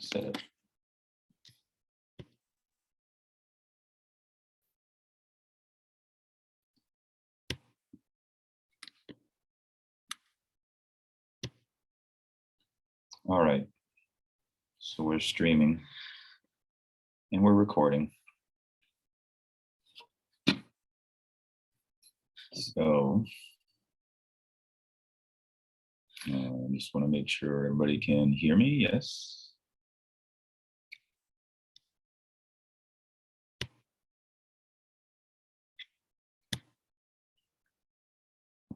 Set it. All right, so we're streaming and we're recording. So I just want to make sure everybody can hear me. Yes.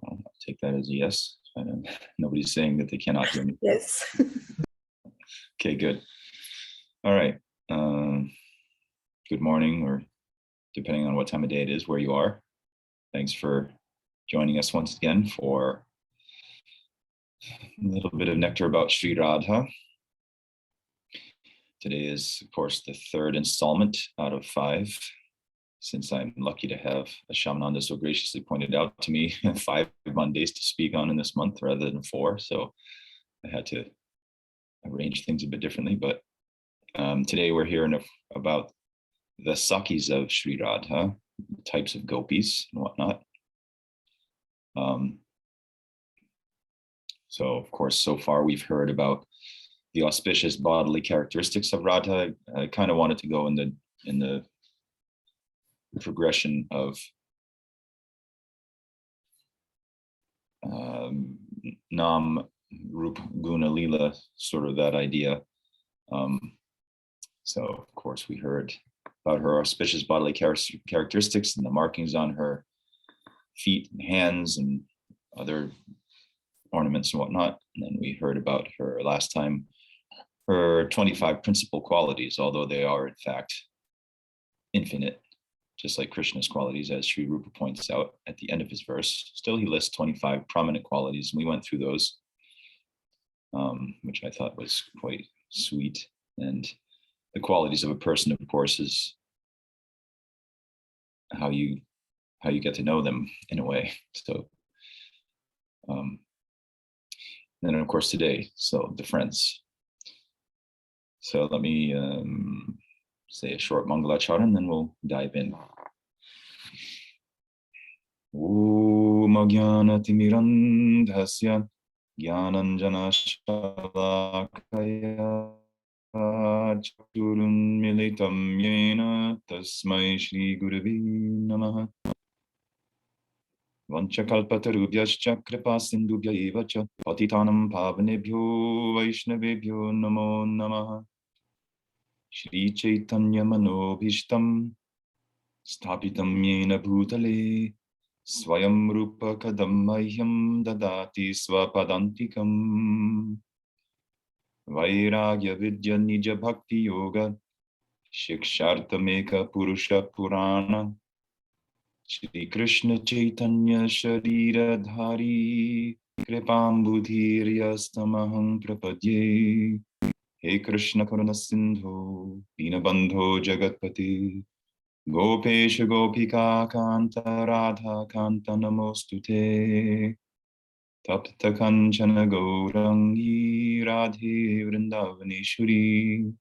I'll take that as a yes. Nobody's saying that they cannot hear me. Yes. Okay, good. All right. Good morning, or depending on what time of day it is, where you are. Thanks for joining us once again for a little bit of nectar about Sri Radha. Today is, of course, the third installment out of 5. Since I'm lucky to have, as Shamananda so graciously pointed out to me, 5 Mondays to speak on in this month rather than 4. So I had to arrange things a bit differently. But today we're hearing about the Sakis of Sri Radha, types of gopis and whatnot. So, of course, so far we've heard about the auspicious bodily characteristics of Radha. I kind of wanted to go in the progression of Nam, Rup, Guna, Lila, sort of that idea. So, of course, we heard about her auspicious bodily characteristics and the markings on her feet and hands and other ornaments and whatnot. And then we heard about her last time, her 25 principal qualities, although they are in fact infinite, just like Krishna's qualities, as Sri Rupa points out at the end of his verse. Still, he lists 25 prominent qualities, and we went through those, which I thought was quite sweet. And the qualities of a person, of course, is how you get to know them in a way. So then, of course, today, so the friends. So let me say a short Mangalachara, and then we'll dive in. Om Ajnanatirmirandhasya Jnananjana Shalakaya Chaturun Militam Yena Tasmai Shri Gurave Namaha Vanchakalpatarubhyascha Kripa Sindhubhya eva cha Patitanam Pavanebhyo Vaishnavebhyo Namo Namaha Shri Chaitanya Manobhishtam Sthapitam Yena Bhutale Swayam Rupa Kadam Mahyam Dadati Swapadantikam Vairagya Vidya Nija Bhakti Yoga Shikshartameka Purusha Purana Shri Krishna Chaitanya Sri Radha Kripam Budhiryastamaham Prapadye He Krishna Karuna Sindhu Dinabandho Jagatpati Gopesha Gopika Kanta Radha Kanta Namostute Tapta Kanchana Gaurangi Radhe Vrindavaneshwari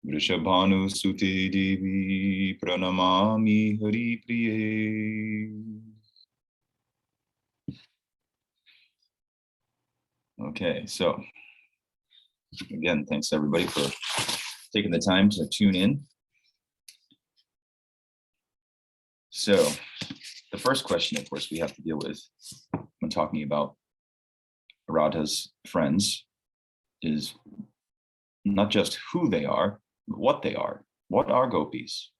Vrishabhanu Sute Devi Pranamami Hari Priye. Okay, so again, thanks everybody for taking the time to tune in. So the first question, of course, we have to deal with when talking about Radha's friends is not just who they are, but what they are. What are gopis?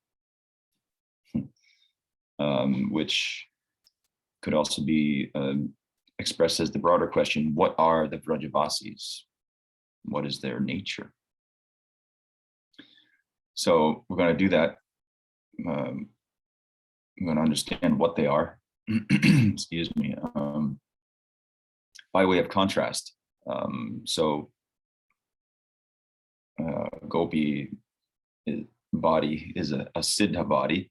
Which could also be expressed as the broader question, what are the Vrajavasis? What is their nature? So we're going to do that. I'm going to understand what they are, excuse me, by way of contrast. Gopi body is a Siddha body.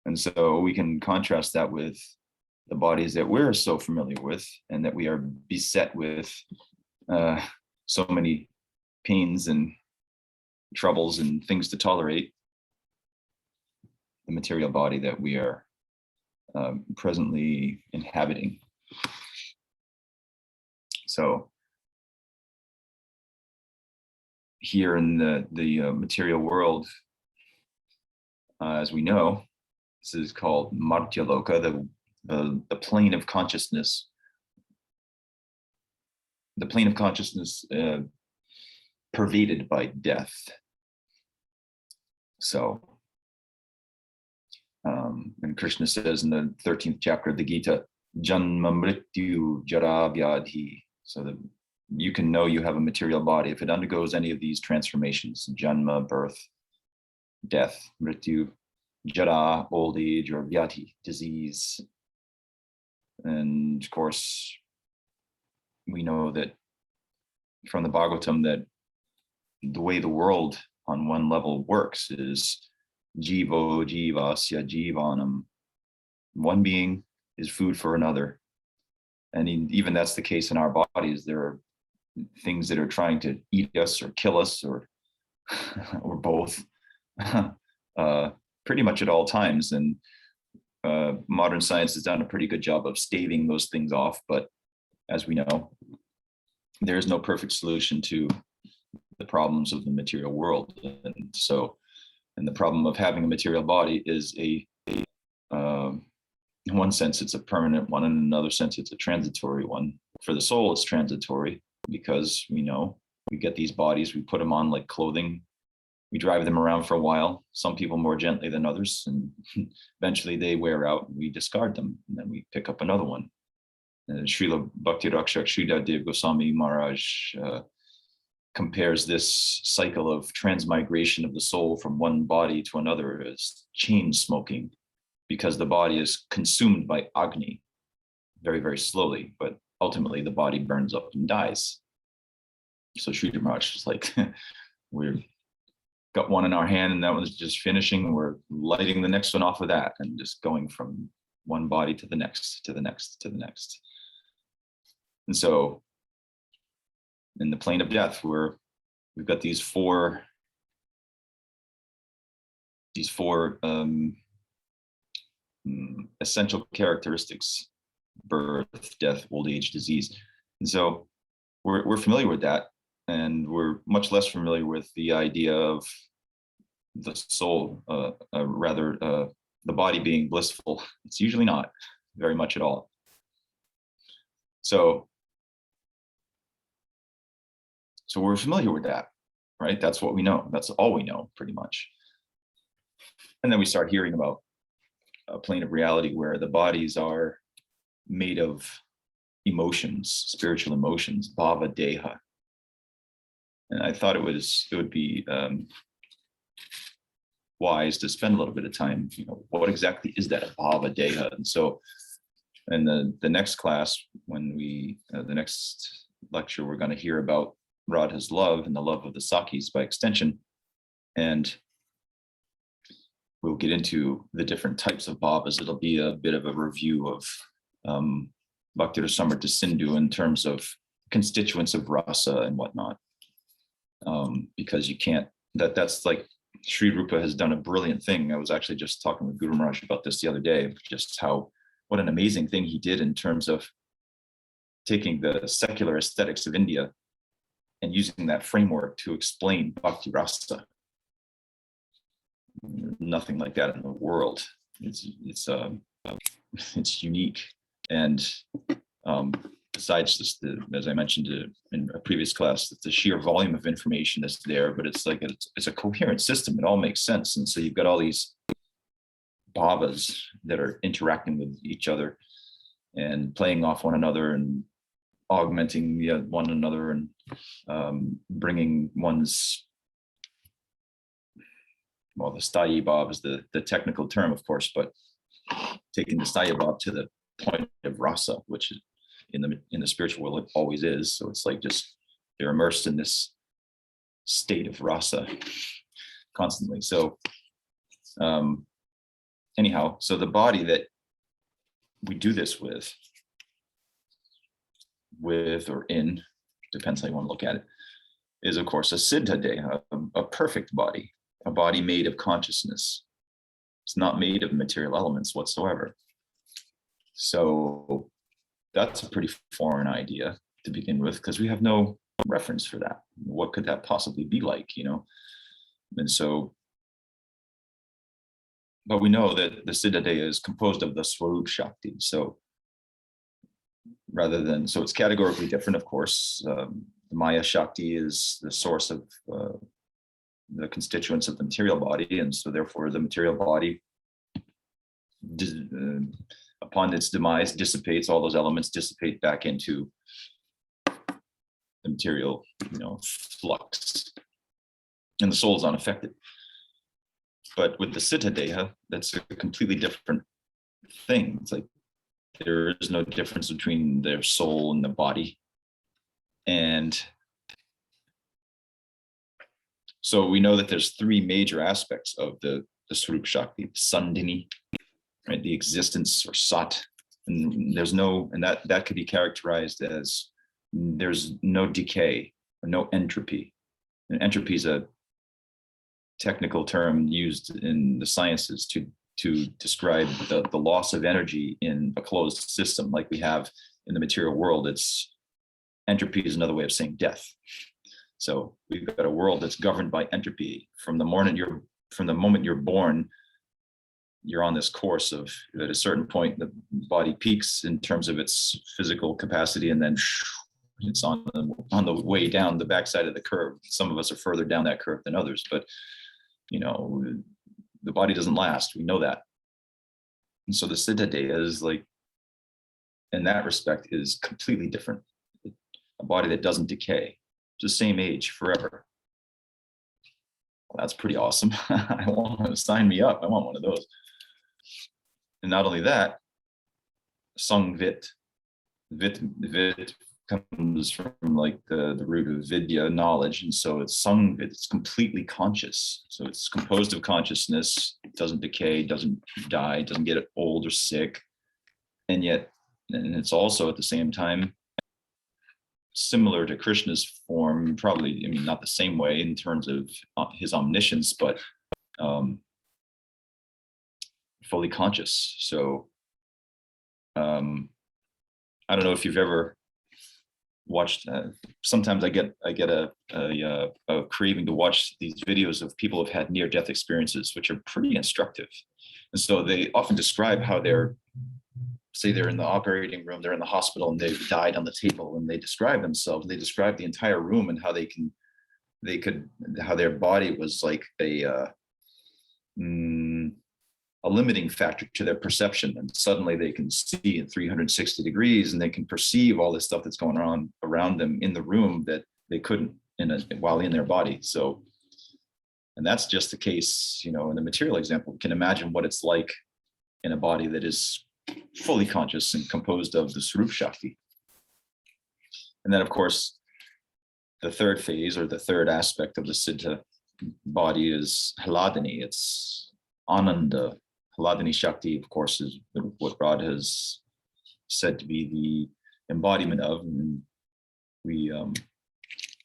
And so we can contrast that with the bodies that we're so familiar with and that we are beset with so many pains and troubles and things to tolerate the material body that we are presently inhabiting. So here in the material world, as we know, this is called Martya Loka, the plane of consciousness. The plane of consciousness pervaded by death. So, and Krishna says in the 13th chapter of the Gita, Janma Mrityu Jara Vyadhi. So that you can know you have a material body if it undergoes any of these transformations: Janma, birth, death, Mrityu, Jara, old age, or Vyadhi, disease. And of course, we know that from the Bhagavatam that the way the world on one level works is jivo jivasya jivanam. One being is food for another. And even that's the case in our bodies. There are things that are trying to eat us or kill us or both pretty much at all times. And modern science has done a pretty good job of staving those things off. But as we know, there is no perfect solution to the problems of the material world. And so, and the problem of having a material body is in one sense, it's a permanent one. In another sense, it's a transitory one. For the soul, it's transitory because we know we get these bodies, we put them on like clothing. We drive them around for a while, some people more gently than others, and eventually they wear out and we discard them, and then we pick up another one. Srila Bhakti Rakshak Sridhar Dev Goswami Maharaj compares this cycle of transmigration of the soul from one body to another as chain smoking, because the body is consumed by Agni very, very slowly, but ultimately the body burns up and dies. So Sridhar Maharaj is like, we've got one in our hand and that one's just finishing. We're lighting the next one off of that and just going from one body to the next, to the next, to the next. And so in the plane of death, we've got these four essential characteristics: birth, death, old age, disease. And so we're familiar with that, and we're much less familiar with the idea of the soul, the body being blissful. It's usually not very much at all. So we're familiar with that, right? That's what we know. That's all we know, pretty much. And then we start hearing about a plane of reality where the bodies are made of emotions, spiritual emotions, bhava deha. And I thought it would be wise to spend a little bit of time, what exactly is that, a bhava deha? And so in the next class, when the next lecture, we're going to hear about Radha's love and the love of the Sakis by extension. And we'll get into the different types of bhavas. It'll be a bit of a review of Bhakti Rasamrita Sindhu in terms of constituents of rasa and whatnot. Because you can't, that's like Sri Rupa has done a brilliant thing. I was actually just talking with Guru Maharaj about this the other day, just what an amazing thing he did in terms of taking the secular aesthetics of India and using that framework to explain Bhakti Rasa. Nothing like that in the world. It's unique. And besides just as I mentioned in a previous class, the sheer volume of information that's there, but it's like it's a coherent system. It all makes sense. And so you've got all these bhavas that are interacting with each other and playing off one another and augmenting one another and bringing one's, well, the sthayi bhav is the technical term, of course, but taking the sthayi bhav to the point of rasa, which is in the spiritual world, it always is. So it's like just they're immersed in this state of rasa constantly. So anyhow, so the body that we do this with or in, depends how you want to look at it, is, of course, a Citta Deha, a perfect body, a body made of consciousness. It's not made of material elements whatsoever. So that's a pretty foreign idea to begin with, because we have no reference for that. What could that possibly be like, you know? And so, but we know that the Citta Deha is composed of the Swarup Shakti. So rather than, so it's categorically different, of course. The Maya Shakti is the source of the constituents of the material body. And so therefore the material body, upon its demise, dissipates, all those elements dissipate back into the material, you know, flux. And the soul is unaffected. But with the Citta Deha, that's a completely different thing. It's like there is no difference between their soul and the body. And so we know that there's three major aspects of the Swarup Shakti: Sandhini, right? The existence, or Sat. And there's no, and that could be characterized as there's no decay or no entropy. And entropy is a technical term used in the sciences to describe the loss of energy in a closed system like we have in the material world. It's entropy is another way of saying death. So we've got a world that's governed by entropy. From the moment you're born, you're on this course of, at a certain point, the body peaks in terms of its physical capacity, and then it's on the way down the backside of the curve. Some of us are further down that curve than others, but you know, the body doesn't last. We know that. And so the Citta Deha is, like, in that respect, is completely different. A body that doesn't decay. It's the same age forever. Well, that's pretty awesome. I want to sign me up. I want one of those. And not only that, Sangvit. Vit comes from like the root of vidya, knowledge, and so it's Sangvit. It's completely conscious. So it's composed of consciousness. It doesn't decay, doesn't die, doesn't get old or sick, and it's also at the same time similar to Krishna's form. Probably, I mean, not the same way in terms of his omniscience, but fully conscious. So I don't know if you've ever watched, sometimes I get a craving to watch these videos of people who've had near-death experiences, which are pretty instructive. And so they often describe how they're in the operating room, they're in the hospital, and they've died on the table, and they describe themselves, they describe the entire room and how how their body was like a limiting factor to their perception, and suddenly they can see at 360 degrees, and they can perceive all this stuff that's going on around them in the room that they couldn't while in their body. So, and that's just the case, you know, in the material example. You can imagine what it's like in a body that is fully conscious and composed of the Swarup Shakti. And then, of course, the third phase, or the third aspect of the Citta body, is Haladani. It's Ananda. Haladani Shakti, of course, is what Radha has said to be the embodiment of. And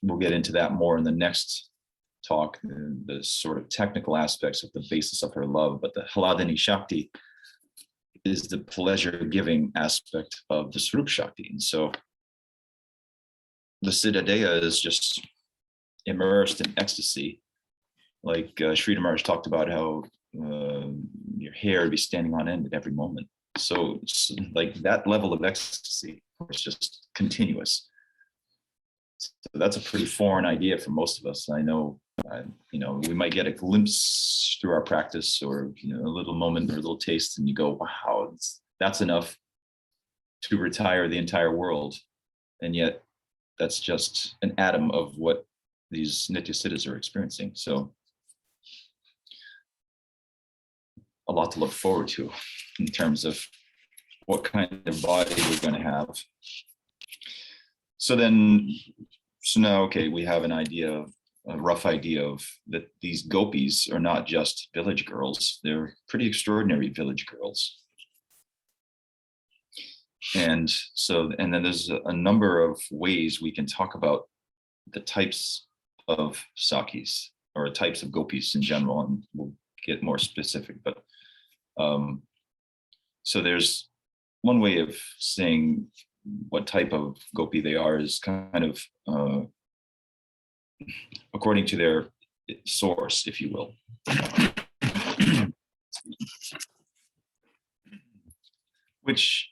we'll get into that more in the next talk, the sort of technical aspects of the basis of her love. But the Haladani Shakti is the pleasure-giving aspect of the Swarup Shakti. And so the Citta Deha is just immersed in ecstasy. Like Sri Radha talked about how your hair would be standing on end at every moment. So it's like that level of ecstasy is just continuous. So that's a pretty foreign idea for most of us. I know, you know, we might get a glimpse through our practice, or, you know, a little moment or a little taste, and you go, wow, that's enough to retire the entire world. And yet that's just an atom of what these Nitya Siddhas are experiencing. So a lot to look forward to in terms of what kind of body we're going to have. So now, okay, we have an idea, a rough idea of that these gopis are not just village girls. They're pretty extraordinary village girls. And so, and then there's a number of ways we can talk about the types of Sakis, or types of gopis in general, and we'll get more specific. But so there's one way of saying what type of gopi they are is kind of according to their source, if you will. Which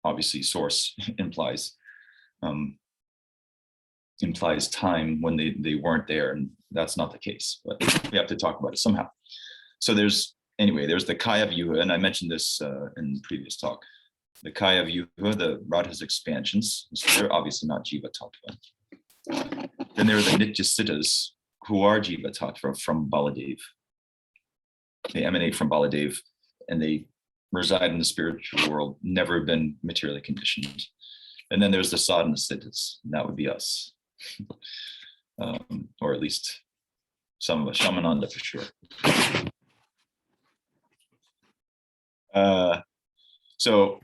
obviously source implies time when they weren't there, and that's not the case, but we have to talk about it somehow. So there's the Kaya Vyuha, and I mentioned this in the previous talk. The Kaya Vyuha, the Radha's expansions, so they're obviously not Jiva Tattva. Then there are the Nitya Siddhas, who are Jiva Tattva from Baladev. They emanate from Baladev, and they reside in the spiritual world, never been materially conditioned. And then there's the Sadhana Siddhas, and that would be us. Or at least some of us, Shamananda for sure. So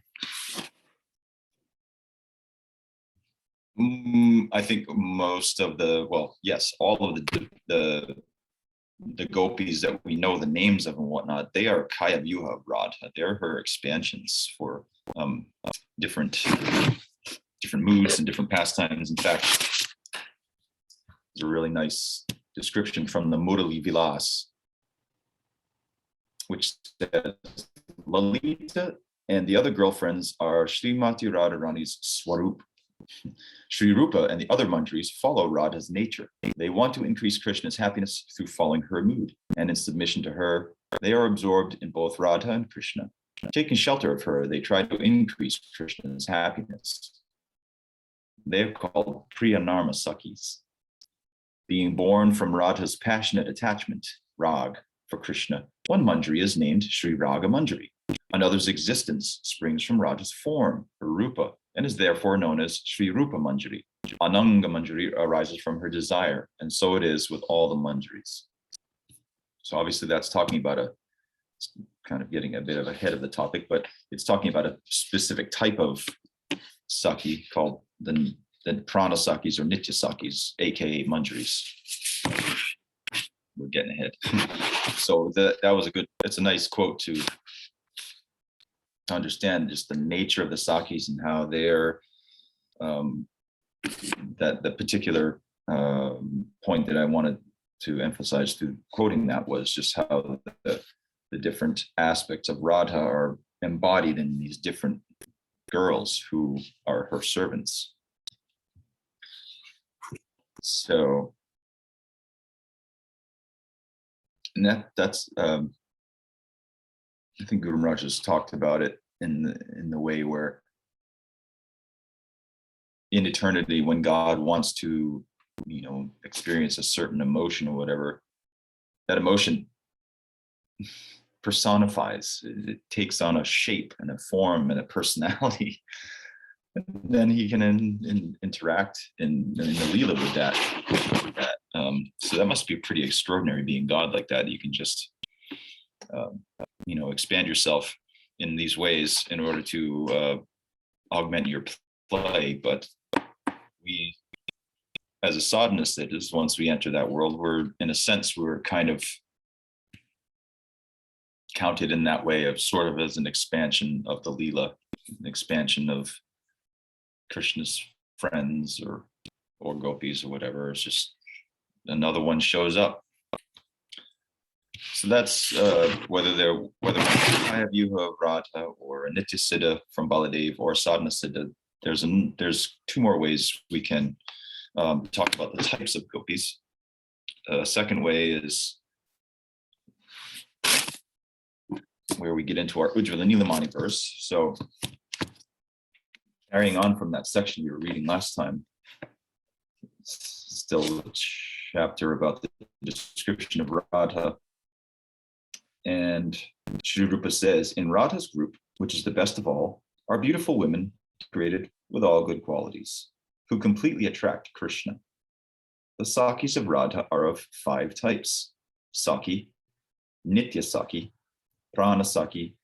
I think most of all of the gopis that we know the names of and whatnot, they are Kaya Vyuha of Radha. They're her expansions for different moods and different pastimes. In fact, there's a really nice description from the Murali Vilas, which says Lalita and the other girlfriends are Srimati Radharani's Swarup. Sri Rupa and the other manjaris follow Radha's nature. They want to increase Krishna's happiness through following her mood, and in submission to her, they are absorbed in both Radha and Krishna. Taking shelter of her, they try to increase Krishna's happiness. They are called Priyanarma Sakis. Being born from Radha's passionate attachment, Rag, for Krishna, one manjari is named Sri Raga Manjari. Another's existence springs from Radha's form, her Rupa, and is therefore known as Sri Rupa Manjari. Ananga Manjari arises from her desire, and so it is with all the manjaris. So obviously that's talking about kind of getting a bit of ahead of the topic, but it's talking about a specific type of Saki called the Prana Sakis or Nitya Sakis, aka manjaris. We're getting ahead. So that was it's a nice quote to understand just the nature of the Sakis and how they're that the particular point that I wanted to emphasize through quoting that was just how the different aspects of Radha are embodied in these different girls who are her servants. So, and that's I think Guru Maharaj has talked about it in the way where in eternity, when God wants to, experience a certain emotion or whatever, that emotion personifies, it takes on a shape and a form and a personality. And then he can interact in the Leela with that. So that must be pretty extraordinary being God like that. You can just expand yourself in these ways in order to augment your play. But we, as a sadhana siddhas, once we enter that world, we're kind of counted in that way of sort of as an expansion of the Leela, an expansion of Krishna's friends or gopis or whatever. It's just another one shows up. So that's whether Kaya Vyuha of Radha or a Nitya Siddha from Baladev or Sadhana Siddha. There's two more ways we can talk about the types of gopis. Second way is where we get into our Ujjvala Nilamani verse. So carrying on from that section we were reading last time, still a chapter about the description of Radha. And Sri Rupa says, in Radha's group, which is the best of all, are beautiful women created with all good qualities, who completely attract Krishna. The Sakis of Radha are of 5 types: Saki, Nitya Saki, Prana Saki,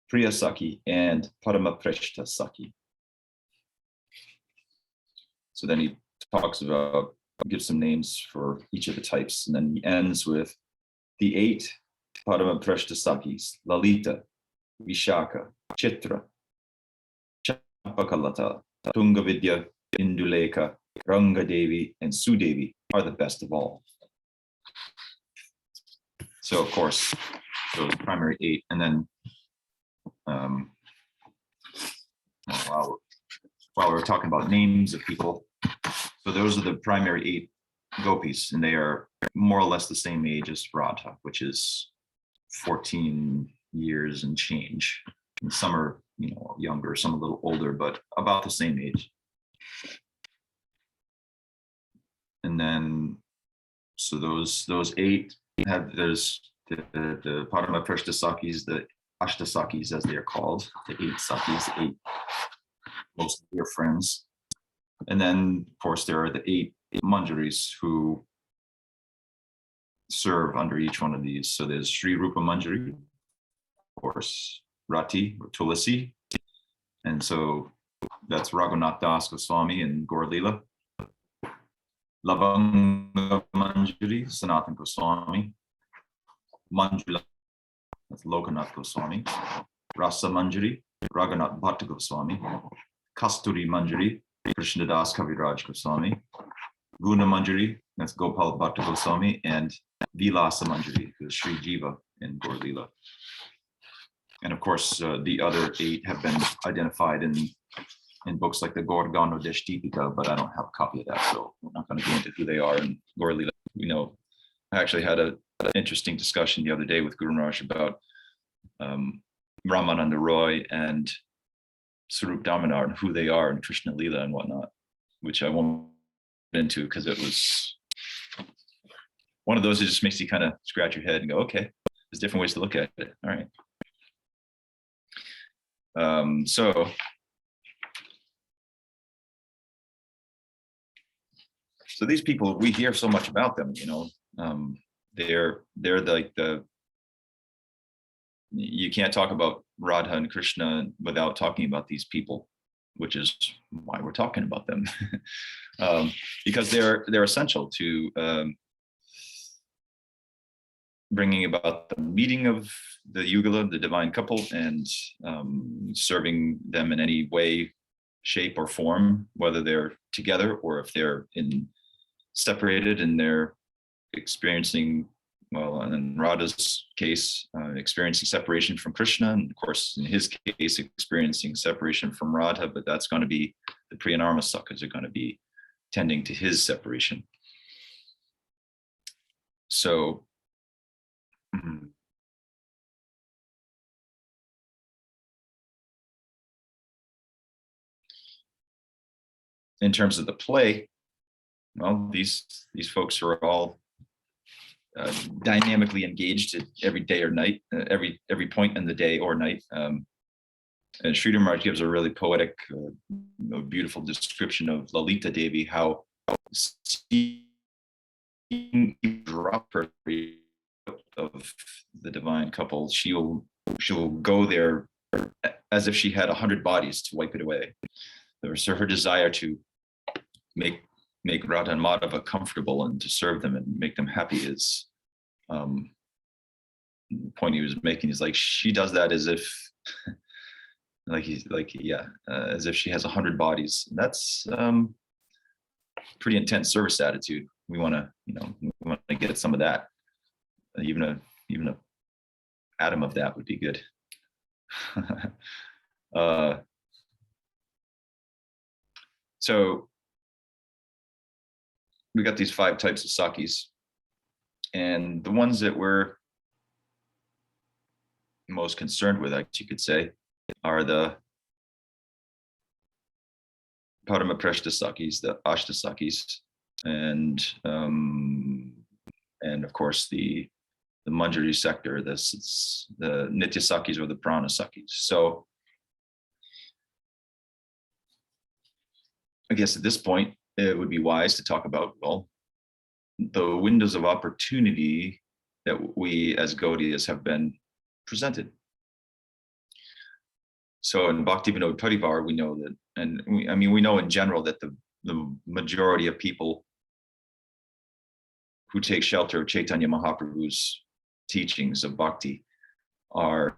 Priya Saki, and Paramaprishta Saki. So then he talks about give some names for each of the types, and then he ends with the 8 Paramaprashta Sakis: Lalita, Vishaka, Chitra, Champakalata, Tungavidya, Induleka, Ranga Devi, and Sudevi are the best of all. So, of course, those primary 8, and then while we're talking about names of people, so those are the primary 8 gopis, and they are more or less the same age as Radha, which is 14 years and change. And some are, younger, some a little older, but about the same age. And then, so those 8 have, there's the Paramaprashta Sakis, the Ashtasakis as they are called, the 8 Sakis, the 8 most dear friends. And then, of course, there are the 8 Manjaris who serve under each one of these. So there's Sri Rupa Manjari, of course, Rati or Tulasi. And so that's Raghunath Das Goswami and Gaur Leela. Lavanga Manjari, Sanatan Goswami. Manjula, that's Lokanath Goswami. Rasa Manjari, Raghunath Bhatta Goswami. Kasturi Manjari, Krishnadas Kaviraj Goswami. Guna Manjari, that's Gopal Bhatta Goswami. And Vilasa Manjari, who is Sri Jiva and Gaur Leela. And of course, the other 8 have been identified in books like the Gaur Gano Deshtipika, but I don't have a copy of that, so we're not going to go into who they are. And Gaur Leela, I actually had an interesting discussion the other day with Guru Maharaj about Ramananda Roy and Sarup Damanar and who they are in Krishna Leela and whatnot, which I won't get into because it was one of those that just makes you kind of scratch your head and go, okay, there's different ways to look at it. All right. So these people, we hear so much about them, they're like you can't talk about Radha and Krishna without talking about these people, which is why we're talking about them. Because they're essential to bringing about the meeting of the Yugala, the divine couple, and serving them in any way, shape, or form, whether they're together or if they're separated and they're experiencing, well, in Radha's case, experiencing separation from Krishna, and of course, in his case, experiencing separation from Radha, but that's going to be, the Priyanarma Sakhas are going to be tending to his separation. So, in terms of the play, well, these folks are all dynamically engaged at every day or night, every point in the day or night. And Sri Maharaj gives a really poetic, beautiful description of Lalita Devi, how seeing drop her of the divine couple, she'll go there as if she had 100 bodies to wipe it away. So her desire to make Radha and Madhava comfortable and to serve them and make them happy is the point he was making. Is like she does that as if as if she has 100 bodies. And that's pretty intense service attitude. We want to get some of that. Even a atom of that would be good. So we got these 5 types of sakis, and the ones that we're most concerned with, I guess you could say, are the Paramaprashta sakis, the Ashtasakis, and of course the Manjari sector, the Nitya sakis or the Prana sakis. So I guess at this point, it would be wise to talk about, well, the windows of opportunity that we as Gaudiyas have been presented. So in Bhaktivinoda Parivar, we know that, and we know in general that the majority of people who take shelter of Chaitanya Mahaprabhu's teachings of bhakti are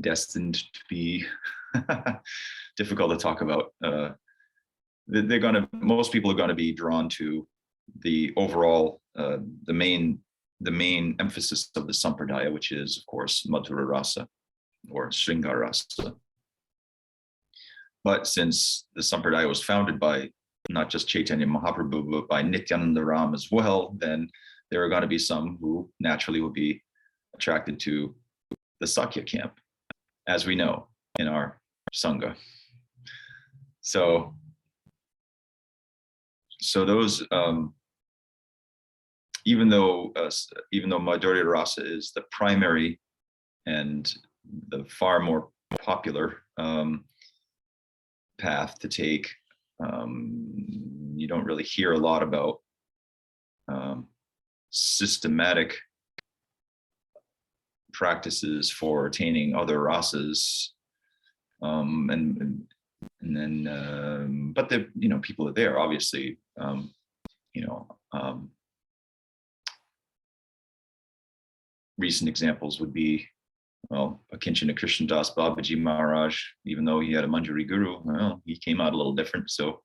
destined to be difficult to talk about. Most people are going to be drawn to the overall, the main emphasis of the sampradaya, which is, of course, Madhura Rasa or Sringar Rasa. But since the sampradaya was founded by not just Chaitanya Mahaprabhu, but by Nityananda Ram as well, then there are going to be some who naturally will be attracted to the Sakya camp, as we know in our Sangha. So those, even though Madhurya Rasa is the primary and the far more popular path to take, you don't really hear a lot about systematic practices for attaining other rasas, and then but the people are there, obviously. Recent examples would be, well, Akinchana Krishnadas Babaji Maharaj. Even though he had a Manjari guru, well, he came out a little different, so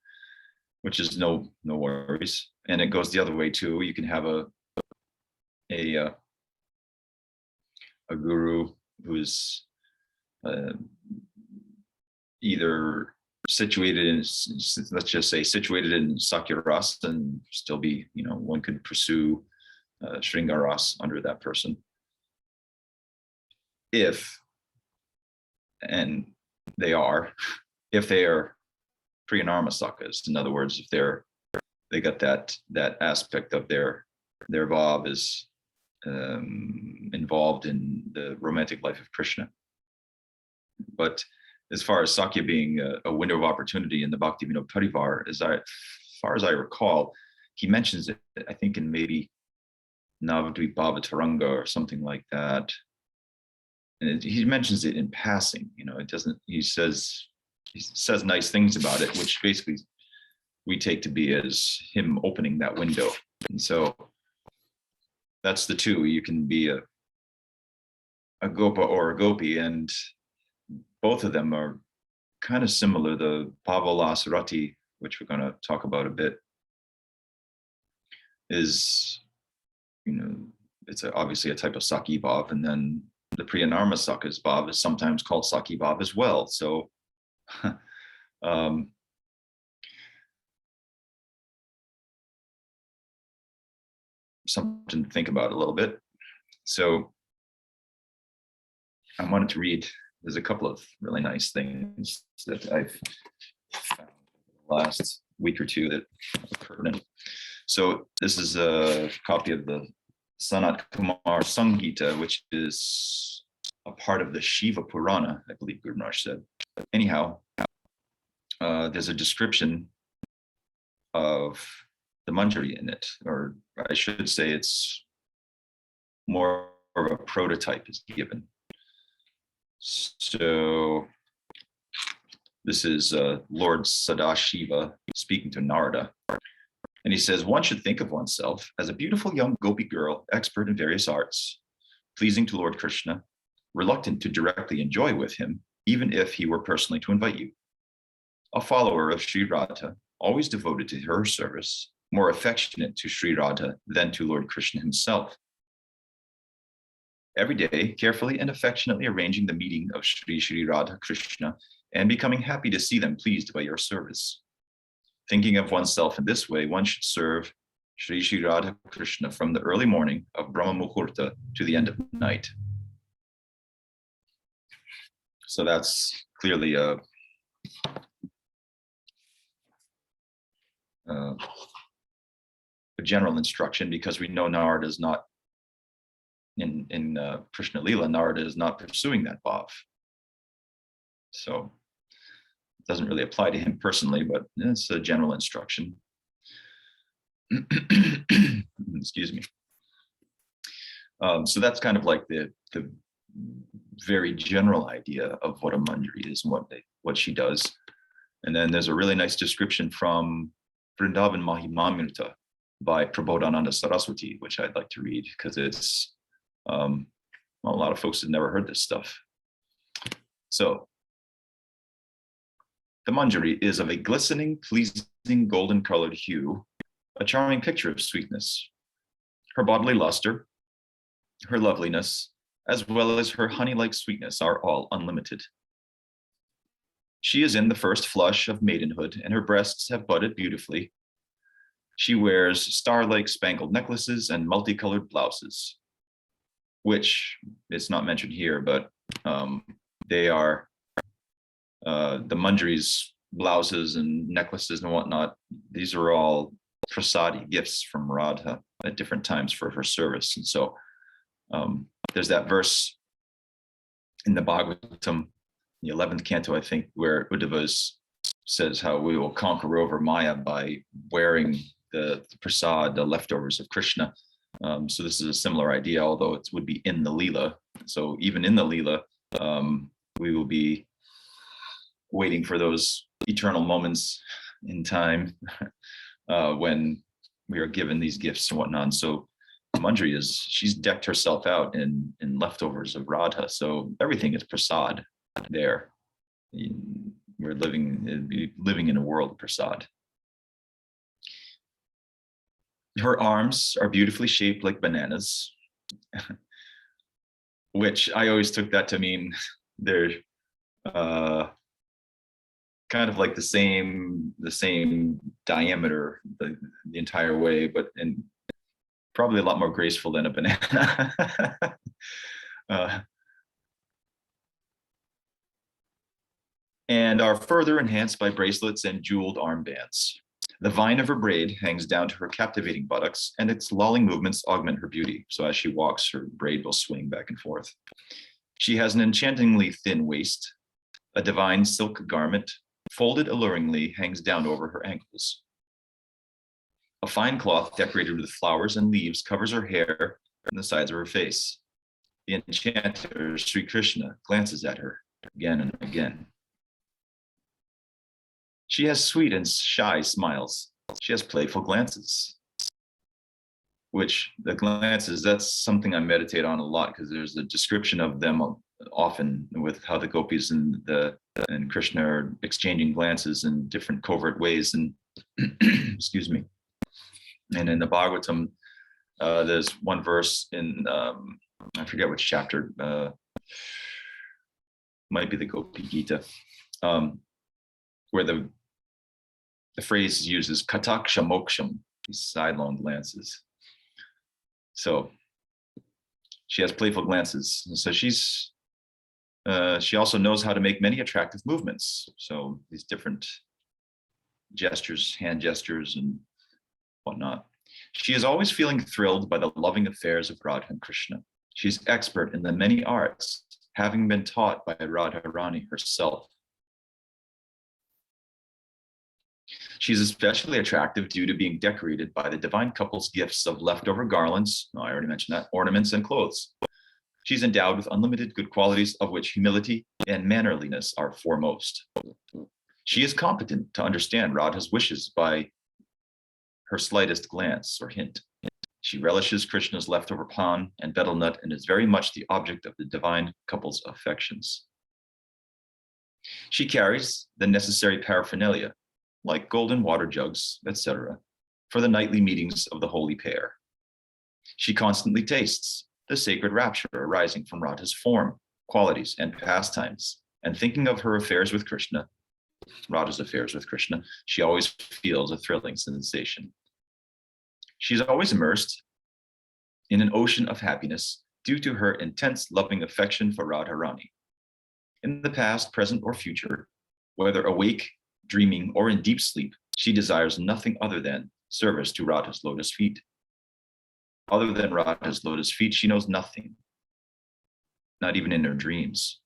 which is no worries. And it goes the other way too. You can have a guru who's either situated in, let's just say, situated in Sakya Rasa, and still be, one could pursue Shringar Rasa under that person, if they are Priyanarma Sakas. In other words, if they got that aspect of their bhav is involved in the romantic life of Krishna. But as far as Sakya being a window of opportunity in the Bhakti Vinod Parivar, as far as I recall, he mentions it, I think, in maybe Navadvip Bhavataranga or something like that. And he mentions it in passing, it doesn't, he says nice things about it, which basically we take to be as him opening that window. And so that's the two. You can be a Gopa or a Gopi, and both of them are kind of similar. The Bhavalas Rati, which we're going to talk about a bit, is, it's obviously a type of Saki Bhav, and then the Priyanarma Sakas Bhav is sometimes called Saki Bhav as well. So something to think about a little bit. So I wanted to read, there's a couple of really nice things that I've found the last week or two that are pertinent. So this is a copy of the Sanat Kumar Samhita, which is a part of the Shiva Purana, I believe Guru Maharaj said. Anyhow, there's a description of the Manjari in it, or I should say it's more of a prototype is given. So this is Lord Sadashiva speaking to Narada. And he says, one should think of oneself as a beautiful young gopi girl, expert in various arts, pleasing to Lord Krishna, reluctant to directly enjoy with him, even if he were personally to invite you. A follower of Sri Radha, always devoted to her service, more affectionate to Sri Radha than to Lord Krishna himself. Every day, carefully and affectionately arranging the meeting of Sri Radha Krishna and becoming happy to see them pleased by your service. Thinking of oneself in this way, one should serve Sri Radha Krishna from the early morning of Brahma Muhurta to the end of night. So that's clearly a general instruction, because we know Narada is not in Krishna Lila, Narada is not pursuing that bhav. So it doesn't really apply to him personally, but it's a general instruction. Excuse me. So that's kind of like the very general idea of what a Manjari is and what she does. And then there's a really nice description from Vrindavan Mahimamrita by Prabodhananda Saraswati, which I'd like to read because it's, well, a lot of folks have never heard this stuff. So, the Manjari is of a glistening, pleasing golden colored hue, a charming picture of sweetness. Her bodily luster, her loveliness, as well as her honey-like sweetness are all unlimited. She is in the first flush of maidenhood, and her breasts have budded beautifully. She wears star-like spangled necklaces and multicolored blouses, which it's not mentioned here, but they are the Manjari's blouses and necklaces and whatnot. These are all prasadi gifts from Radha at different times for her service. And so there's that verse in the Bhagavatam, the 11th canto, I think, where Uddhava says how we will conquer over Maya by wearing the prasad, the leftovers of Krishna. So this is a similar idea, although it would be in the Leela. So even in the Leela, we will be waiting for those eternal moments in time when we are given these gifts and whatnot. So Manjari she's decked herself out in leftovers of Radha. So everything is prasad there. We're living in a world of prasad. Her arms are beautifully shaped like bananas, which I always took that to mean they're kind of like the same diameter the entire way, but and probably a lot more graceful than a banana. And are further enhanced by bracelets and jeweled armbands. The vine of her braid hangs down to her captivating buttocks, and its lolling movements augment her beauty. So as she walks, her braid will swing back and forth. She has an enchantingly thin waist. A divine silk garment, folded alluringly, hangs down over her ankles. A fine cloth decorated with flowers and leaves covers her hair and the sides of her face. The enchanter, Sri Krishna, glances at her again and again. She has sweet and shy smiles. She has playful glances, which the glances, that's something I meditate on a lot because there's a description of them often with how the gopis and Krishna are exchanging glances in different covert ways. And excuse me. And in the Bhagavatam, there's one verse in, I forget which chapter, might be the Gopi Gita, where the phrase uses kataksha moksham, these sidelong glances. So she has playful glances. And so she also knows how to make many attractive movements. So these different gestures, hand gestures and whatnot. She is always feeling thrilled by the loving affairs of Radha and Krishna. She's expert in the many arts, having been taught by Radharani herself. She's especially attractive due to being decorated by the divine couple's gifts of leftover garlands, I already mentioned that, ornaments and clothes. She's endowed with unlimited good qualities, of which humility and mannerliness are foremost. She is competent to understand Radha's wishes by her slightest glance or hint. She relishes Krishna's leftover pan and betel nut and is very much the object of the divine couple's affections. She carries the necessary paraphernalia, like golden water jugs, etc., for the nightly meetings of the holy pair. She constantly tastes the sacred rapture arising from Radha's form, qualities, and pastimes, and thinking of her affairs with Krishna, Radha's affairs with Krishna, she always feels a thrilling sensation. She's always immersed in an ocean of happiness due to her intense loving affection for Radharani. In the past, present, or future, whether awake, dreaming, or in deep sleep, she desires nothing other than service to Radha's lotus feet. Other than Radha's lotus feet, she knows nothing, not even in her dreams.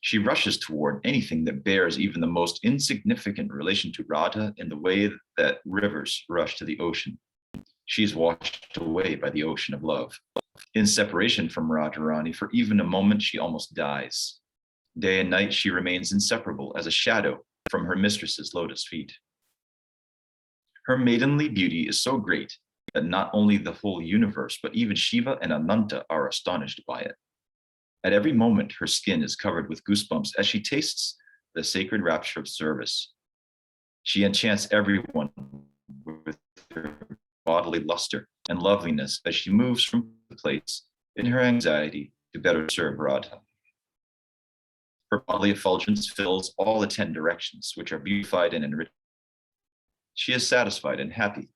She rushes toward anything that bears even the most insignificant relation to Radha in the way that rivers rush to the ocean. She is washed away by the ocean of love. In separation from Radharani, for even a moment, she almost dies. Day and night, she remains inseparable as a shadow from her mistress's lotus feet. Her maidenly beauty is so great that not only the whole universe, but even Shiva and Ananda are astonished by it. At every moment, her skin is covered with goosebumps as she tastes the sacred rapture of service. She enchants everyone with her bodily luster and loveliness as she moves from the place in her anxiety to better serve Radha. Her bodily effulgence fills all the 10 directions, which are beautified and enriched. She is satisfied and happy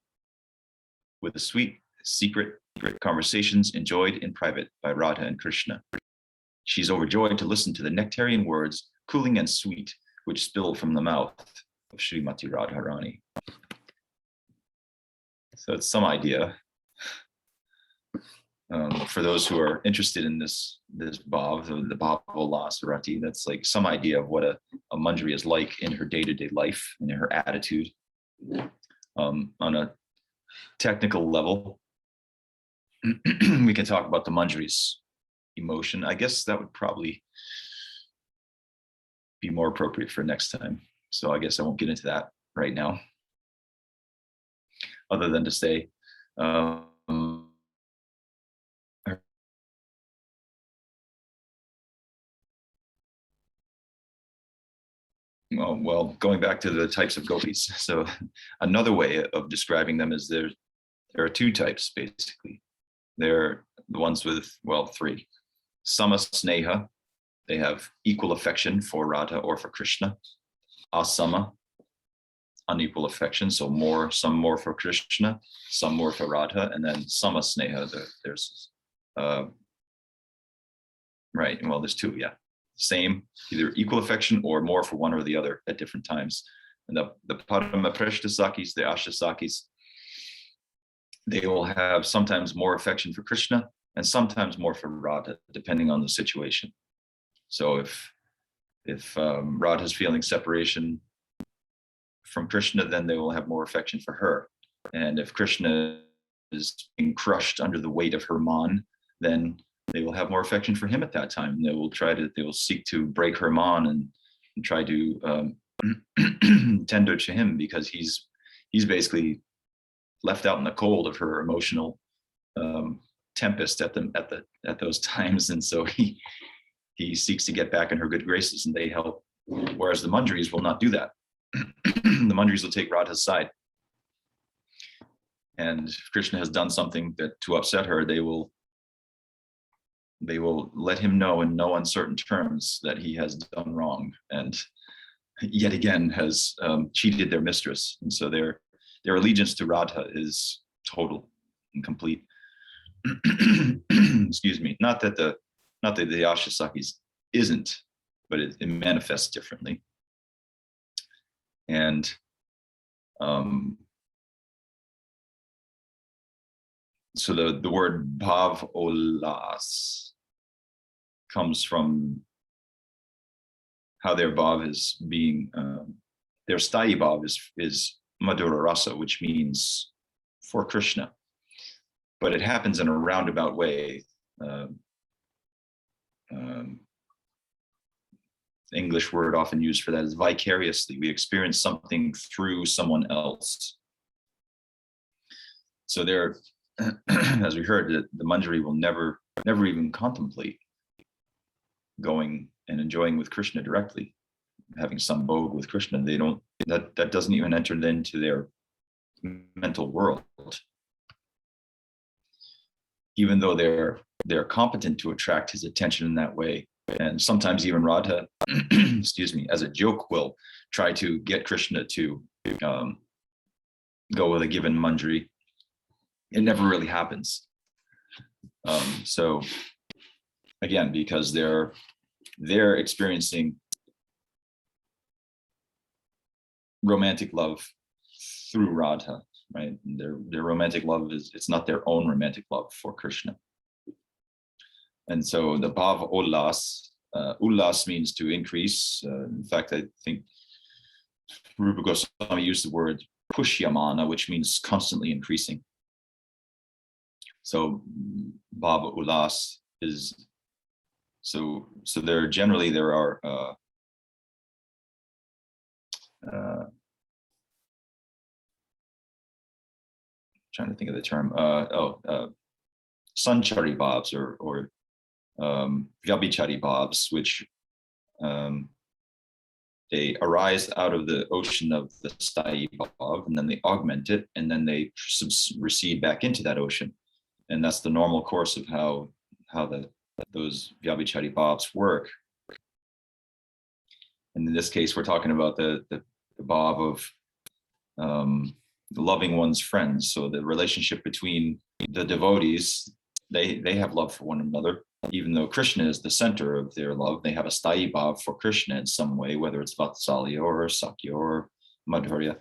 with the sweet, secret conversations enjoyed in private by Radha and Krishna. She's overjoyed to listen to the nectarian words, cooling and sweet, which spill from the mouth of Srimati Radharani. So it's some idea. For those who are interested in this bhav, the bhav ulas rati, that's like some idea of what a manjari is like in her day-to-day life and in her attitude. On a technical level, we can talk about the manjari's emotion. I guess that would probably be more appropriate for next time. So I guess I won't get into that right now, other than to say, well, going back to the types of gopis. So another way of describing them is there are 2 types, basically. They're the ones with, well, 3. Sama sneha, they have equal affection for Radha or for Krishna. Asama, unequal affection, so some more for Krishna, some more for Radha, and then sama sneha, there's right, well, there's 2, yeah. Same, either equal affection or more for one or the other at different times. And the Paramaprishta Sakis, the Ashtasakis, they will have sometimes more affection for Krishna and sometimes more for Radha, depending on the situation. So if Radha's feeling separation from Krishna, then they will have more affection for her. And if Krishna is being crushed under the weight of her man, then they will have more affection for him at that time. And they will seek to break her man and try to tender to him, because he's basically left out in the cold of her emotional tempest at those times. And so he seeks to get back in her good graces, and they help. Whereas the manjaris will not do that. The manjaris will take Radha's side. And if Krishna has done something to upset her, they will let him know in no uncertain terms that he has done wrong and yet again has cheated their mistress. And so their allegiance to Radha is total and complete. Excuse me. Not that the Ashtasakis isn't, but it manifests differently. And so the word bhav ulas comes from how their bhav is being, their sthayi bhav is madhura rasa, which means for Krishna. But it happens in a roundabout way. English word often used for that is vicariously. We experience something through someone else. So there, as we heard, the manjari will never even contemplate going and enjoying with Krishna directly, having some bhog with Krishna. They don't. That doesn't even enter into their mental world, even though they're competent to attract his attention in that way. And sometimes even Radha, excuse me, as a joke, will try to get Krishna to go with a given manjari. It never really happens. So again, because they're experiencing romantic love through Radha, right? And their romantic love it's not their own romantic love for Krishna. And so the bhav ulas, ulas means to increase. In fact, I think Rupa Goswami used the word pushyamana, which means constantly increasing. So bhav ulas is, so there are trying to think of the term, Sanchari bhavs or Vyabhichari bhavs, which they arise out of the ocean of the Sthayi bhav, and then they augment it, and then they recede back into that ocean. And that's the normal course of how those Vyabhichari bhavs work. And in this case, we're talking about the bhav of loving one's friends. So the relationship between the devotees, they have love for one another. Even though Krishna is the center of their love, they have a Sthayi bhav for Krishna in some way, whether it's Vatsalya or Sakya or Madhurya.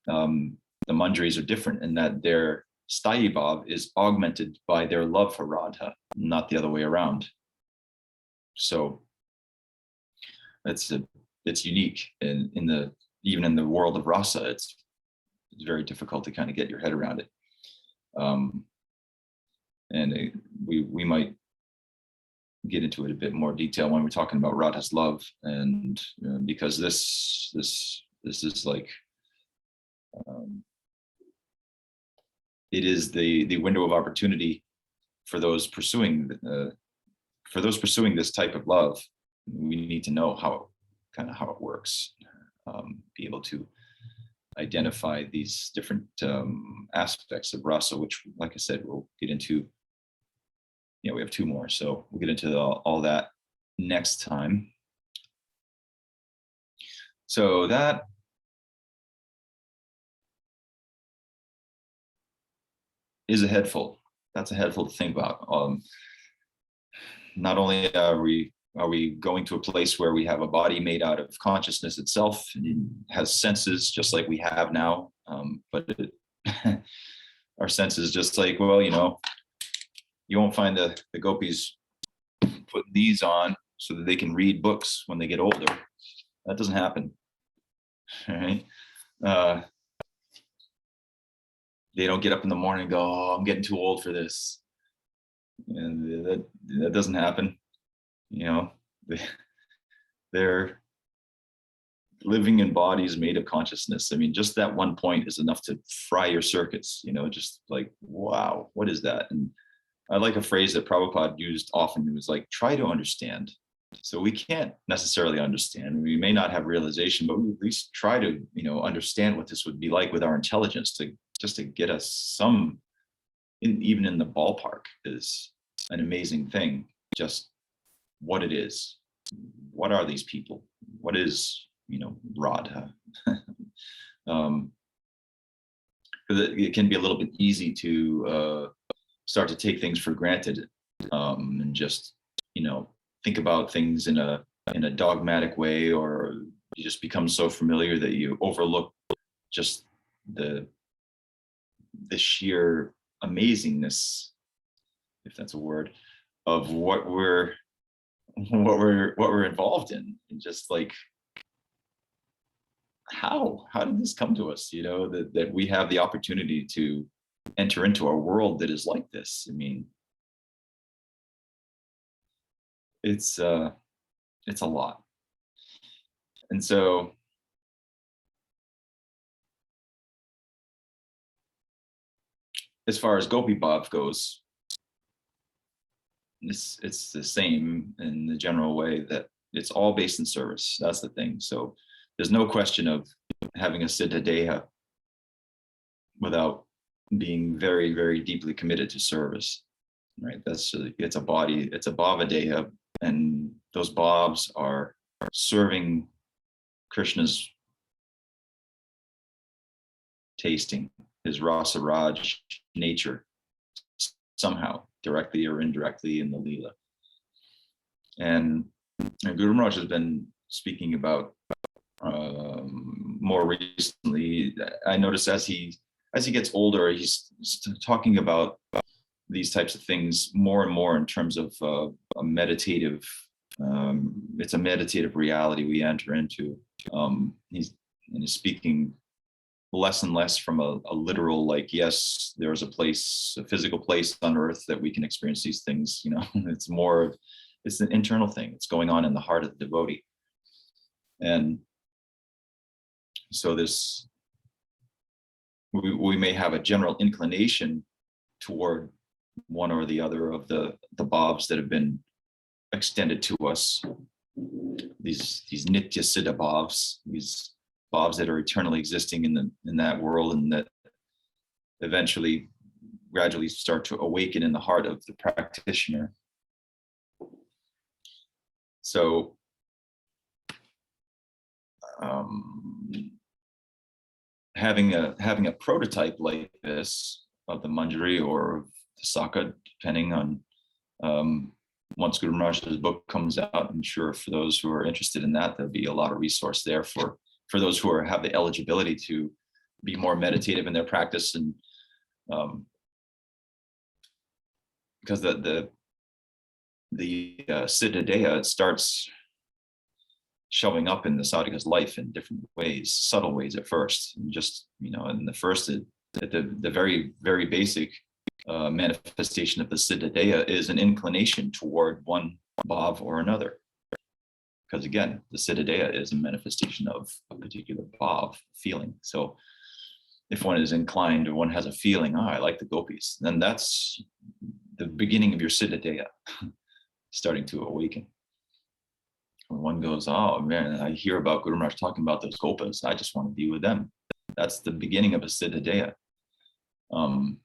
The Manjaris are different in that their Sthayi bhav is augmented by their love for Radha, not the other way around. So it's unique even in the world of rasa. It's very difficult to kind of get your head around it. We might get into it a bit more detail when we're talking about Radha's love, and because this is like it is the window of opportunity for those pursuing this type of love. We need to know how it works, be able to identify these different aspects of rasa, which, like I said, we'll get into. We have 2 more, so we'll get into all that next time. So that is a head full. That's a head full to think about. Not only are we going to a place where we have a body made out of consciousness itself and has senses just like we have now, but our senses, just like, well, you won't find the gopis putting these on so that they can read books when they get older. That doesn't happen. All right. They don't get up in the morning and go, "Oh, I'm getting too old for this." And that doesn't happen. They're living in bodies made of consciousness. I mean, just that one point is enough to fry your circuits, just like, wow, what is that? And I like a phrase that Prabhupada used often. It was like, try to understand. So we can't necessarily understand. We may not have realization, but we at least try to, understand what this would be like with our intelligence, to get us some, even in the ballpark, is an amazing thing. Just what it is. What are these people? What is, Radha? Because it can be a little bit easy to start to take things for granted, and just think about things in a dogmatic way, or you just become so familiar that you overlook just the sheer amazingness, if that's a word, of what we're involved in, and just like how did this come to us, that we have the opportunity to enter into a world that is like this. I mean, it's a lot. And so as far as Gopi Bhav goes, it's the same in the general way, that it's all based in service. That's the thing. So there's no question of having a Citta Deha without being very, very deeply committed to service, right? It's a body, it's a bhava deha, and those bhavs are serving Krishna's tasting, his rasa raj nature, somehow, directly or indirectly, in the Leela. And Guru Maharaj has been speaking about more recently. I noticed as he gets older, he's talking about these types of things more and more in terms of a meditative. It's a meditative reality we enter into. He's speaking less and less from a literal, like, yes, there's a physical place on earth that we can experience these things. It's more of, it's an internal thing. It's going on in the heart of the devotee. And so we may have a general inclination toward one or the other of the bhavs that have been extended to us, these nitya siddha bhavs, these bhavs that are eternally existing in that world, and that eventually gradually start to awaken in the heart of the practitioner. So having a prototype like this of the Manjari or the Saka, depending on once Guru Maharaj's book comes out, I'm sure for those who are interested in that, there'll be a lot of resource there for those who have the eligibility to be more meditative in their practice, and because the Citta Hari starts showing up in the sadhaka's life in different ways, subtle ways at first. And just, in the first, the very, very basic manifestation of the Citta Hari is an inclination toward one bhav or another. Because again, the Citta Hari is a manifestation of a particular bhav, feeling. So if one is inclined or one has a feeling, I like the gopis, then that's the beginning of your Citta Hari starting to awaken. When one goes, oh man, I hear about Guru Maharaj talking about those gopis, I just want to be with them. That's the beginning of a Citta Hari. And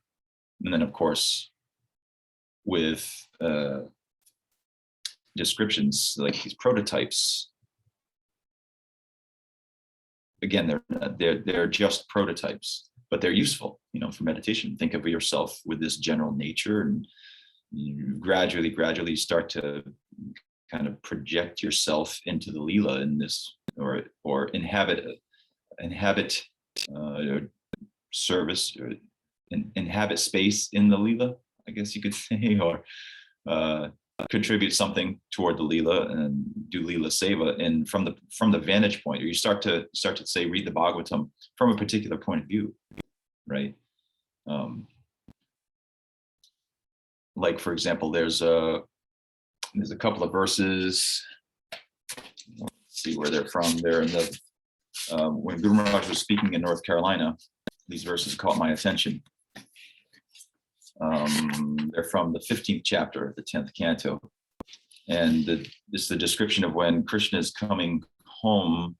then of course, with descriptions like these prototypes, again, they're just prototypes, but they're useful, for meditation. Think of yourself with this general nature, and you gradually start to kind of project yourself into the Leela in this, or inhabit service, or inhabit space in the Leela, I guess you could say, or contribute something toward the Leela and do Leela Seva. And from the vantage point, or you start to say, read the Bhagavatam from a particular point of view, right? Like for example, there's a couple of verses. Let's see where they're from. They're in the when Guru Maharaj was speaking in North Carolina, these verses caught my attention. They're from the 15th chapter of the 10th canto, and this is the description of when Krishna is coming home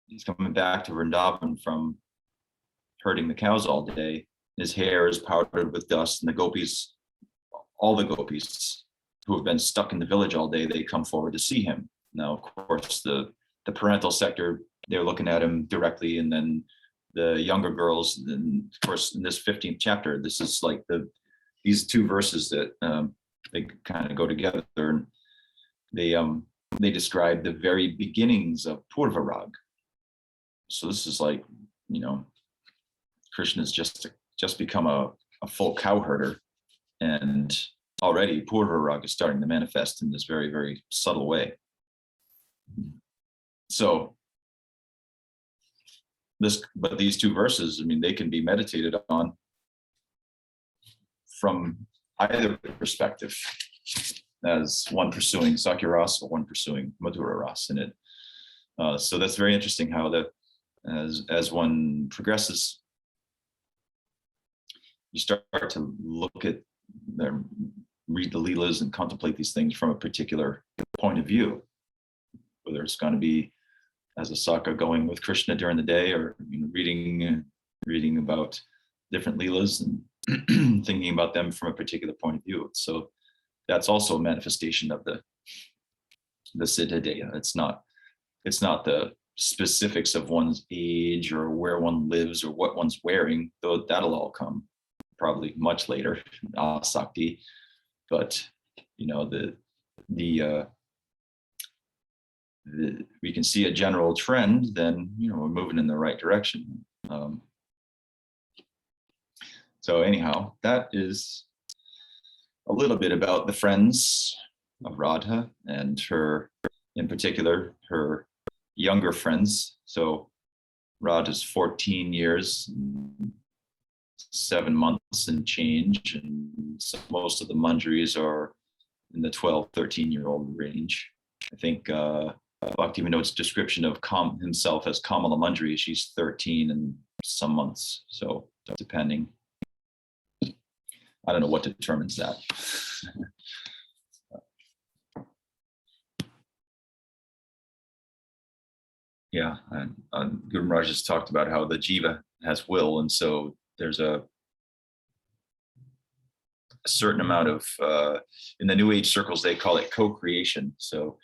he's coming back to Vrindavan from herding the cows all day. His hair is powdered with dust, and the gopis, all the gopis who have been stuck in the village all day, they come forward to see him. Now, of course, the parental sector, they're looking at him directly, and then the younger girls, and of course, in this 15th chapter, this is like these two verses that they kind of go together. And they describe the very beginnings of Purva Rag. So this is like, Krishna's just become a full cow herder, and already Purva Rag is starting to manifest in this very, very subtle way. So these two verses, they can be meditated on from either perspective, as one pursuing Sakya Ras or one pursuing Madhura Ras in it. So that's very interesting how as one progresses, you start to look at read the Leelas and contemplate these things from a particular point of view, whether it's going to be as a Saka going with Krishna during the day, or reading about different Leelas and thinking about them from a particular point of view. So that's also a manifestation of the Citta Hari. It's not the specifics of one's age or where one lives or what one's wearing, though that'll all come probably much later, Shakti. But we can see a general trend, then we're moving in the right direction. So anyhow, that is a little bit about the friends of Radha and her, in particular, her younger friends. So Radha's 14 years, 7 months and change, and so most of the Manjaris are in the 12, 13-year-old range. I think Bhaktivinoda's description of himself as Kamala Manjari, she's 13 and some months. So depending, I don't know what determines that. Yeah, and Guru Maharaj has talked about how the jiva has will, and so there's a certain amount of, in the New Age circles, they call it co-creation. So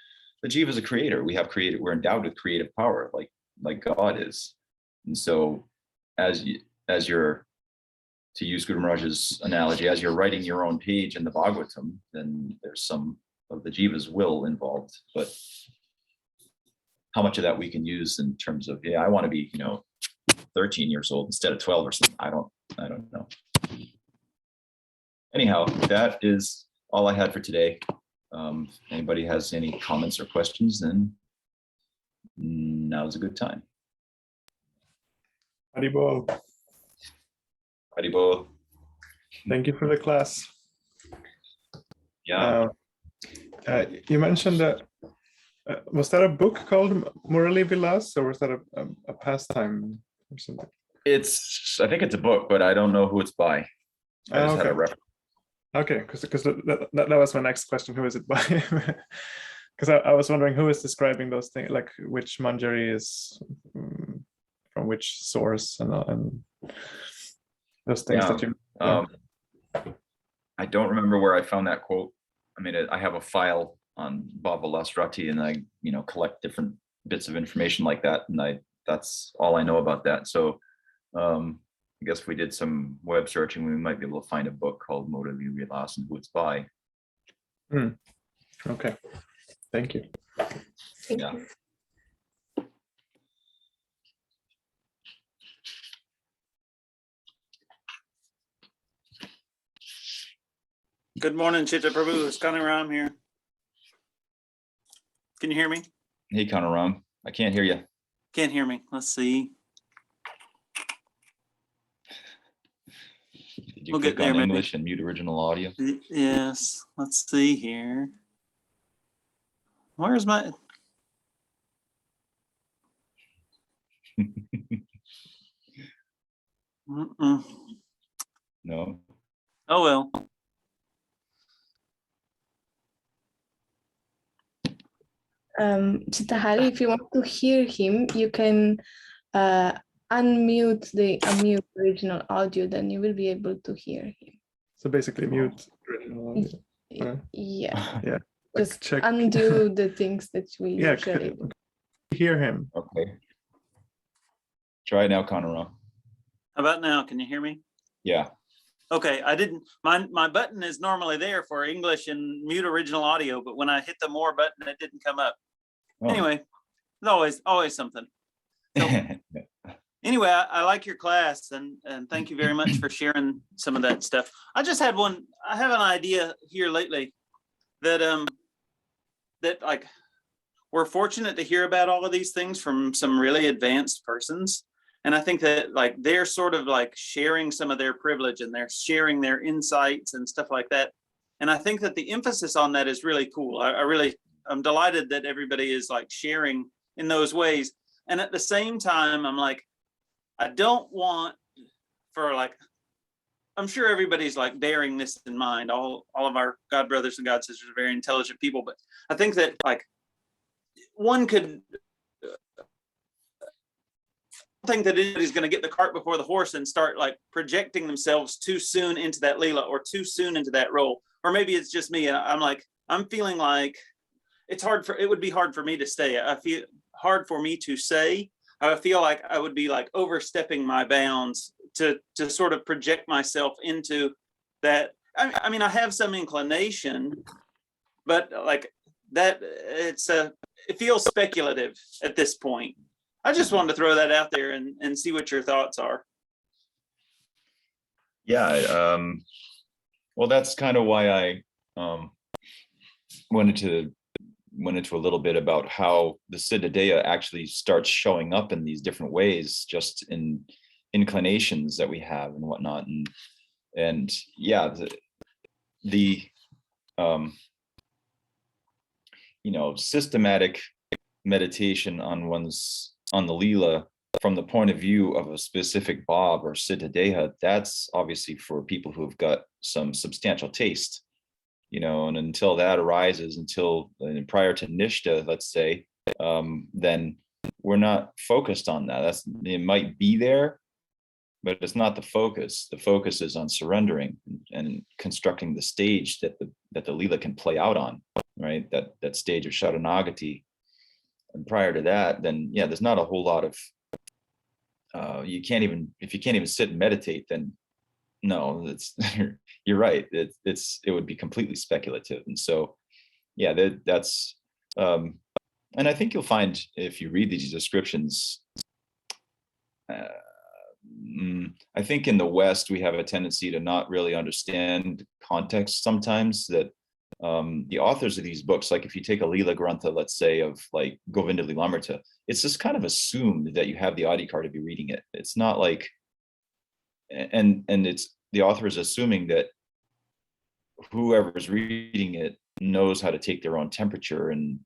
the jiva is a creator. We're endowed with creative power, like God is. And so as you're, to use Guru Maharaj's analogy, as you're writing your own page in the Bhagavatam, then there's some of the jiva's will involved. But how much of that we can use in terms of, I want to be, 13 years old instead of 12 or something. I don't know. Anyhow, that is all I had for today. If anybody has any comments or questions, then now's a good time. Haribol. Haribol. Thank you for the class. Yeah. You mentioned that, was that a book called Murali Vilas, or was that a pastime or something? I think it's a book, but I don't know who it's by. I just had a reference. Okay, because that was my next question. Who is it by? Because I was wondering who is describing those things, like which Manjari is from which source, and those things that you. I don't remember where I found that quote. I mean, I have a file on Baba Lasrati, and I, collect different bits of information like that, and that's all I know about that. So. I guess if we did some web searching, we might be able to find a book called Murali Vilas and who it's by. Okay, thank you. Yeah. Good morning, Chitta Prabhu. It's Connie Ram here. Can you hear me? Hey, Kanaram. I can't hear you. Can't hear me. Let's see. Did you We'll click get there, on maybe. English and mute original audio? Yes. Let's see here. Where's my... No. Oh, well. Citta Hari, if you want to hear him, you can unmute the original audio, then you will be able to hear him. So basically mute original audio. Yeah. Yeah. Just check. undo the things that we usually do. Hear him. Okay. Try it now, Kanaram. How about now? Can you hear me? Yeah. Okay, I didn't, my button is normally there for English and mute original audio, but when I hit the more button, it didn't come up. Oh. Anyway, it's always something. So, anyway, I like your class, and thank you very much for sharing some of that stuff. I just had I have an idea here lately that that like we're fortunate to hear about all of these things from some really advanced persons. And I think that like they're sort of like sharing some of their privilege, and they're sharing their insights and stuff like that. And I think that the emphasis on that is really cool. I'm delighted that everybody is like sharing in those ways. And at the same time, I'm like, I don't want for like, I'm sure everybody's like bearing this in mind. All of our God brothers and God sisters are very intelligent people, but I think that like one could think that anybody's going to get the cart before the horse and start like projecting themselves too soon into that Leela or too soon into that role. Or maybe it's just me. I'm feeling like it would be hard for me to stay. I feel hard for me to say. I feel like I would be like overstepping my bounds to sort of project myself into that. I mean, I have some inclination, but like that, it feels speculative at this point. I just wanted to throw that out there and see what your thoughts are. Yeah. Well, that's kind of why I went into a little bit about how the Siddhadeya actually starts showing up in these different ways, just in inclinations that we have and whatnot. And yeah, the systematic meditation on the Leela from the point of view of a specific Bhav or Citta Deha, that's obviously for people who have got some substantial taste, and until that arises, prior to Nishta, let's say, then we're not focused on that. It might be there, but it's not the focus. The focus is on surrendering and constructing the stage that the Leela can play out on, right? That stage of Sharanagati. And prior to that, then yeah, there's not a whole lot of if you can't even sit and meditate, then no, it's you're right. It would be completely speculative. And so yeah, that's and I think you'll find if you read these descriptions, I think in the West we have a tendency to not really understand context sometimes, that the authors of these books, like if you take a Leela Grantha, let's say, of like Govinda Lilamrita, it's just kind of assumed that you have the Adhikar to be reading it. It's not like, and it's the author is assuming that whoever's reading it knows how to take their own temperature and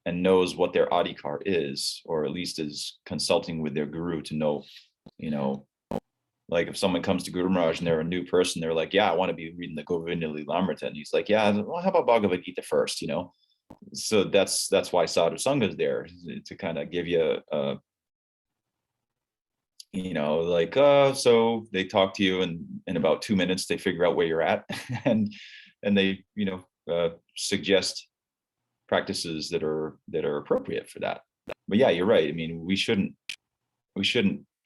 knows what their Adhikar is, or at least is consulting with their guru to know, like if someone comes to Guru Maharaj and they're a new person, they're like, yeah, I want to be reading the Govinda Lilamrita. And he's like, yeah, well, how about Bhagavad Gita first, So that's why Sadhu Sangha is there, to kind of give you so they talk to you, and in about 2 minutes, they figure out where you're at and they, suggest practices that are appropriate for that. But yeah, you're right. I mean, we shouldn't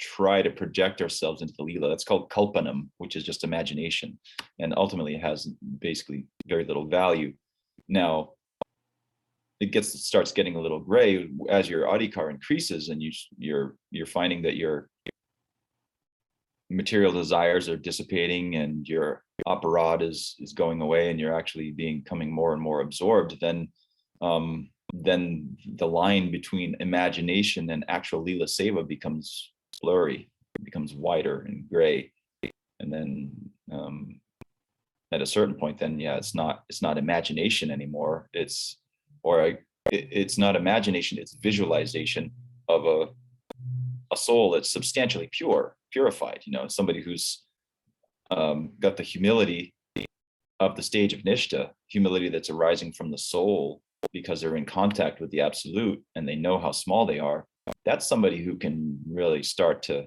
try to project ourselves into the Leela. That's called kalpanam, which is just imagination, and ultimately it has basically very little value. Now, it starts getting a little gray as your Adhikar increases, and you're finding that your material desires are dissipating and your aparad is going away, and you're actually becoming more and more absorbed. Then the line between imagination and actual Leela Seva becomes blurry, it becomes wider and gray. And then at a certain point, then yeah, it's not imagination anymore. It's not imagination, it's visualization of a soul that's substantially purified, somebody who's got the humility of the stage of Nishta, humility that's arising from the soul because they're in contact with the absolute and they know how small they are. That's somebody who can really start to,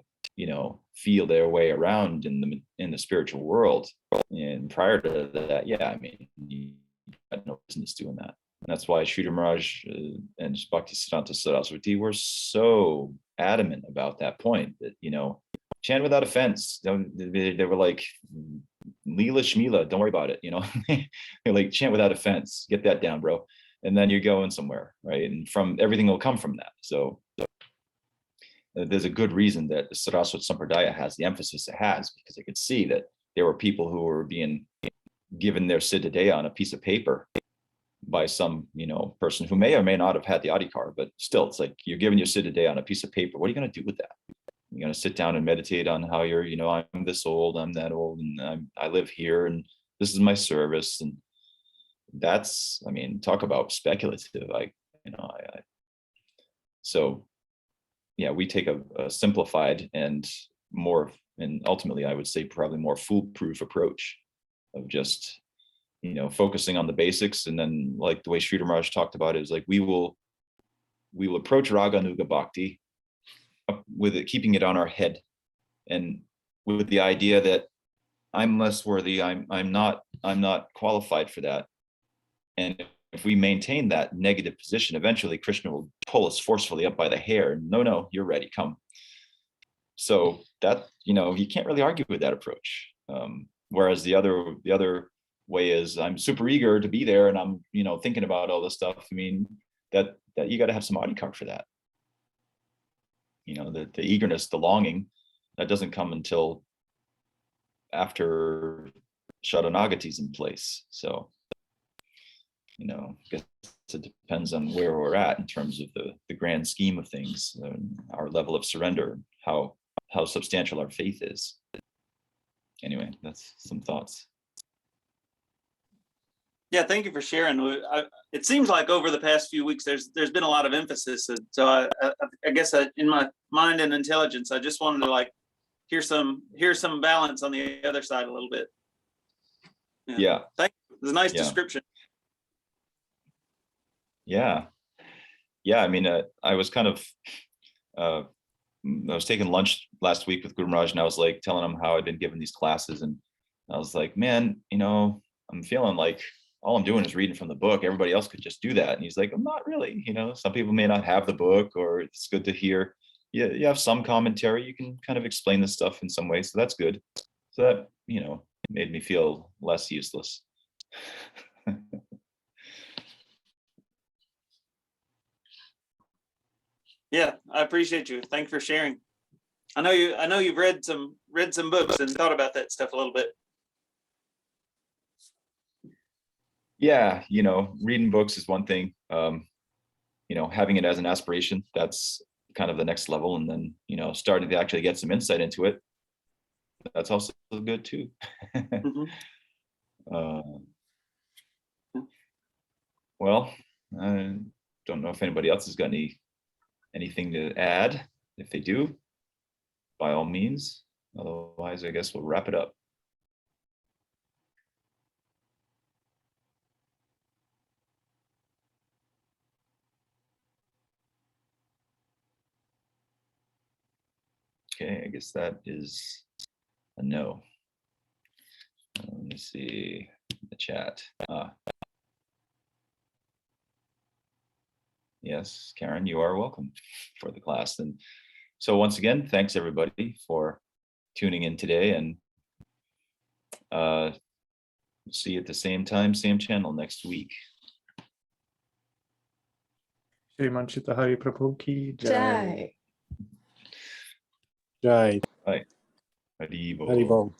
feel their way around in the spiritual world. And prior to that, yeah, I mean, you had no business doing that. And that's why Sri Maharaj and Bhaktisiddhanta Saraswati were so adamant about that point, that, chant without offense. They were like, Leela Shmila, don't worry about it. They're like, chant without offense, get that down, bro. And then you're going somewhere, right? And from everything will come from that. So there's a good reason that the Saraswat Sampradaya has the emphasis it has, because they could see that there were people who were being given their Siddha Deha on a piece of paper by some, person who may or may not have had the Adhikar, but still, it's like, you're giving your Siddha Deha on a piece of paper. What are you going to do with that? You're going to sit down and meditate on how you're, I'm this old, I'm that old, and I live here, and this is my service. And that's, I mean, talk about speculative. So yeah, we take a simplified and ultimately I would say probably more foolproof approach of just, focusing on the basics. And then, like the way Sridhar Maharaj talked about it, is like, we will approach Raga Nuga Bhakti with it, keeping it on our head, and with the idea that I'm less worthy, I'm not qualified for that. And if we maintain that negative position, eventually Krishna will pull us forcefully up by the hair. No, you're ready, come. So that, you can't really argue with that approach. Whereas the other way is, I'm super eager to be there, and I'm, thinking about all this stuff. I mean, that you got to have some Adhikar for that. The eagerness, the longing, that doesn't come until after Sharanagati's in place. So, I guess it depends on where we're at in terms of the grand scheme of things, our level of surrender, how substantial our faith is. Anyway, that's some thoughts. Yeah, thank you for sharing. It seems like over the past few weeks, there's been a lot of emphasis. So I guess in my mind and intelligence, I just wanted to like hear some balance on the other side a little bit. Yeah. Thank you. It was a nice Yeah. description. Yeah. Yeah. I mean, I was kind of, I was taking lunch last week with Guru Maharaj, and I was like telling him how I'd been given these classes, and I was like, man, I'm feeling like all I'm doing is reading from the book. Everybody else could just do that. And he's like, I'm not really, some people may not have the book, or it's good to hear. Yeah, you have some commentary. You can kind of explain the stuff in some way. So that's good. So that, made me feel less useless. Yeah, I appreciate you. Thanks for sharing. I know you've read some books and thought about that stuff a little bit. Yeah, reading books is one thing. Having it as an aspiration, that's kind of the next level. And then, starting to actually get some insight into it, that's also good too. Mm-hmm. Well, I don't know if anybody else has got anything to add. If they do, by all means. Otherwise, I guess we'll wrap it up. Okay, I guess that is a no. Let me see the chat. Yes, Karen, you are welcome for the class. And so once again, thanks everybody for tuning in today, and see you at the same time, same channel next week. Shriman Citta Hari Prabhu ki jai. Jai. Jai. Hari Bol. Hari Bol.